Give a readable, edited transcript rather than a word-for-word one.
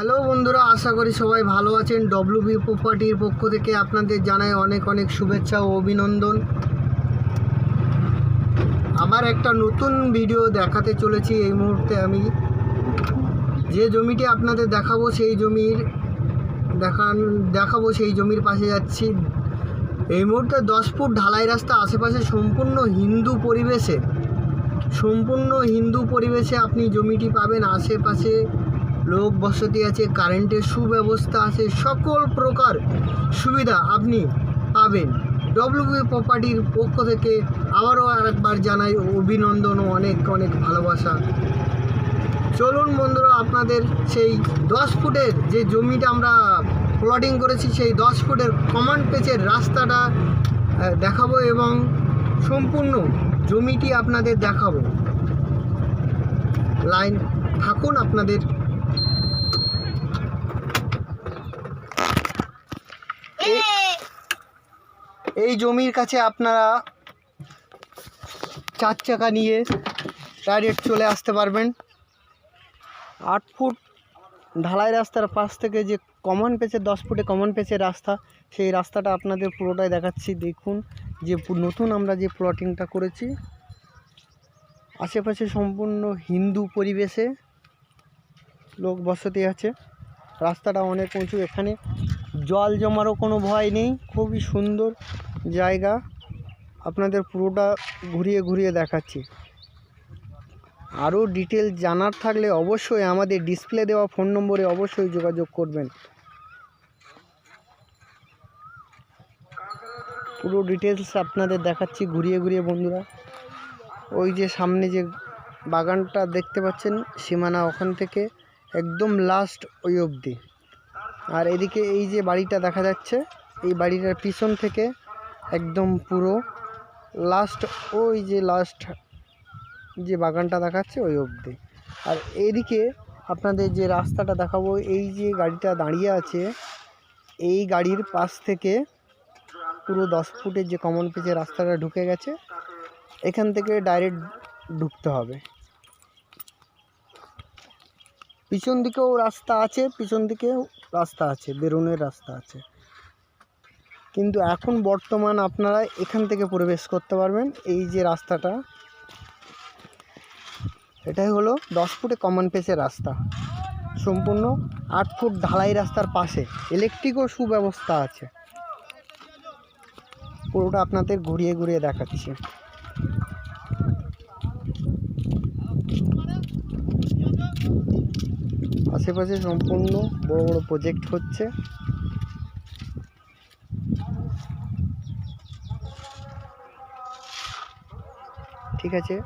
Hello বন্ধুরা, আশা করি সবাই ভালো আছেন। ডব্লিউবি প্রপার্টির পক্ষ থেকে আপনাদের জানাই অনেক অনেক শুভেচ্ছা ও অভিনন্দন। আমার একটা নতুন ভিডিও দেখাতে চলেছি। এই মুহূর্তে আমি যে জমিটি আপনাদের দেখাবো সেই জমির পাশে যাচ্ছি। এই মুহূর্তে 10 ফুট ঢালাই রাস্তা, আশেপাশে সম্পূর্ণ হিন্দু পরিবেশে আপনি জমিটি পাবেন। আশেপাশে লোক বসতি আছে, কারেন্টের সুব্যবস্থা আছে, সকল প্রকার সুবিধা আপনি পাবেন। ডব্লিউবি প্রপার্টির পক্ষ থেকে আবারও আরেকবার জানাই অভিনন্দন ও অনেক অনেক ভালোবাসা। চলুন বন্ধুরা, আপনাদের সেই 10 ফুটের যে জমিটা আমরা প্লটিং করেছি, সেই 10 ফুটের কমন পেচের রাস্তাটা দেখাবো এবং সম্পূর্ণ জমিটি আপনাদের দেখাবো। লাইন থাকুন আপনাদের। এই জমির কাছে আপনারা 4 চাকা নিয়ে ডাইরেক্ট চলে আসতে পারবেন। 8 ফুট ঢালাই রাস্তার পাশ থেকে যে কমন পেচের 10 ফুটে কমন পেচের রাস্তা, সেই রাস্তাটা আপনাদের পুরোটাই দেখাচ্ছি। দেখুন যে নতুন আমরা যে প্লটিংটা করেছি, আশেপাশে সম্পূর্ণ হিন্দু পরিবেশে লোক বসতি আছে। রাস্তাটা অনেক উঁচু, এখানে জল জমারও কোনো ভয় নেই। খুবই সুন্দর জায়গা, আপনাদের পুরোটা ঘুরিয়ে ঘুরিয়ে দেখাচ্ছি। আরও ডিটেল জানার থাকলে অবশ্যই আমাদের ডিসপ্লে দেওয়া ফোন নম্বরে অবশ্যই যোগাযোগ করবেন। পুরো ডিটেলস আপনাদের দেখাচ্ছি ঘুরিয়ে ঘুরিয়ে বন্ধুরা। ওই যে সামনে যে বাগানটা দেখতে পাচ্ছেন, সীমানা ওখান থেকে একদম লাস্ট ওই অবধি। আর এদিকে এই যে বাড়িটা দেখা যাচ্ছে, এই বাড়িটার পিছন থেকে একদম পুরো লাস্ট, ওই যে লাস্ট যে বাগানটা দেখাচ্ছে ওই অবধি। আর এইদিকে আপনাদের যে রাস্তাটা দেখাবো, এই যে গাড়িটা দাঁড়িয়ে আছে, এই গাড়ির পাশ থেকে পুরো 10 ফুটের যে কমন পেচের রাস্তাটা ঢুকে গেছে, এখান থেকে ডাইরেক্ট ঢুকতে হবে। পিছন দিকেও রাস্তা আছে, বেরোনের রাস্তা আছে, কিন্তু এখন বর্তমান আপনারা এখান থেকে প্রবেশ করতে পারবেন। এই যে রাস্তাটা, এটাই হলো 10 ফুটে কমন পেচের রাস্তা, সম্পূর্ণ 8 ফুট ঢালাই রাস্তার পাশে ইলেকট্রিকও সুব্যবস্থা আছে। পুরোটা আপনাদের ঘুরিয়ে ঘুরিয়ে দেখাচ্ছি। আশেপাশে সম্পূর্ণ বড় বড় প্রজেক্ট হচ্ছে। ঠিক আছে।